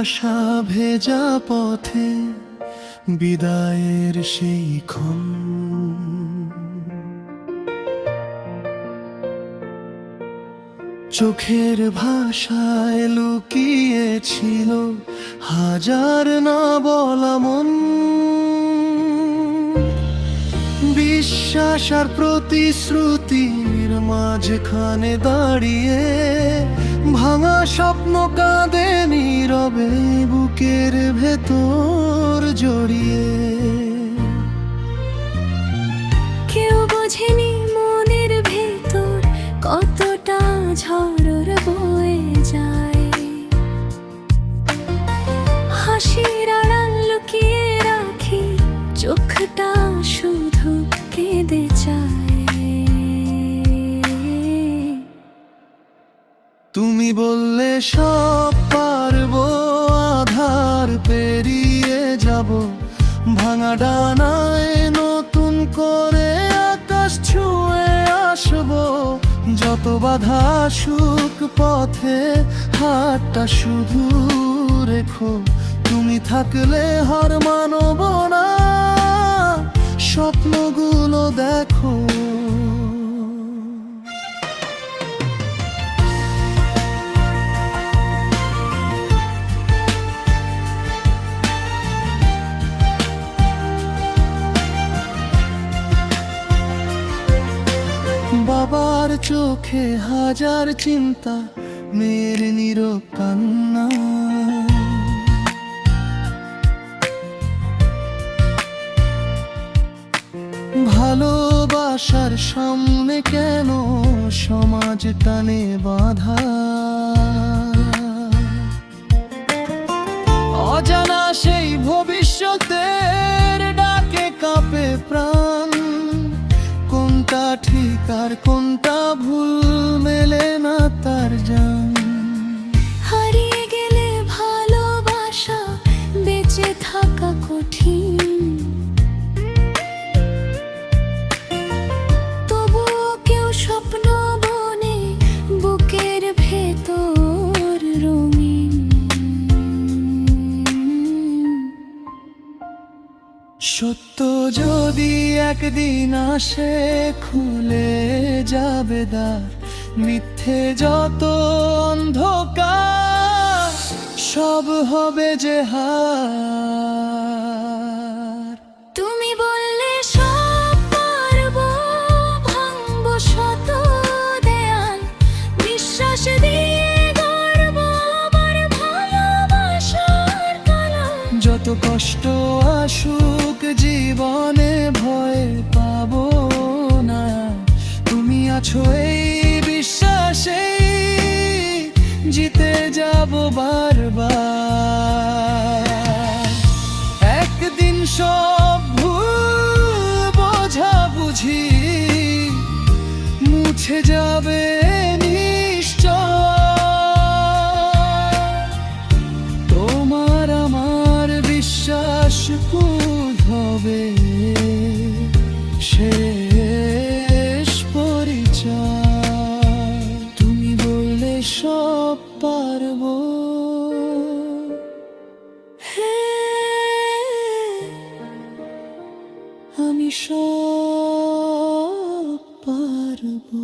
আশা ভেজা পথে বিদায়ের সেই ক্ষণ। চোখের ভাষায় লুকিয়েছিল হাজার না বলা মন। বিশ্বাস আর প্রতিশ্রুতির মাঝখানে দাঁড়িয়ে ভাঙা স্বপ্ন কাঁদে নীরবে বুকের ভেতর জড়িয়ে। কেউ বোঝেনি মনের ভেতর কতটা ঝড় বয়ে যায়। হাসির আড়াল লুকিয়ে রাখি চোখটা শুধু কেঁদে যায়। তুমি বললে সব পারবো, আধার পেরিয়ে যাব, ভাঙা ডানায় নতুন করে আকাশ ছুঁয়ে আসবো। যত বাধা আসুক পথে হাতটা শুধু রেখো, তুমি থাকলে হার মানব না, স্বপ্নগুলো দেখো। বাবার চোখে হাজার চিন্তা, মেয়ের নীরব কান্না। ভালোবাসার সামনে কেন সমাজ টানে বাধা? অজানা সেই ভবিষ্যতের ডাকে কাঁপে প্রাণ। কোনটা ঠিক আর কোনটা ভুল মেলে না তার জান। হারিয়ে গেলে ভালোবাসা বেঁচে থাকা কঠিন, তবুও কেউ স্বপ্ন বনে বুকের ভেতর রঙিন। সত্য যদি একদিন আসে খুলে যাবে দ্বার, মিথ্যে যত অন্ধকার সব হবে যে হার। তুমি বললে সব পারবো, ভাঙবো শত দেয়াল, বিশ্বাস দিয়ে গড়বো আবার ভালোবাসার কালাম। যত কষ্ট আসুক জীবনে ভয় পাবো না, তুমি আছো এই বিশ্বাসে জিতে যাব বারবার। একদিন সব ভুল বোঝা বুঝি মুছে যাবে নিশ্চয়। তোমার আমার বিশ্বাস পূর্ণ হবে শেষ পরিচয়। তুমি বললে সব পারবো, হ্যাঁ আমি সব পারবো।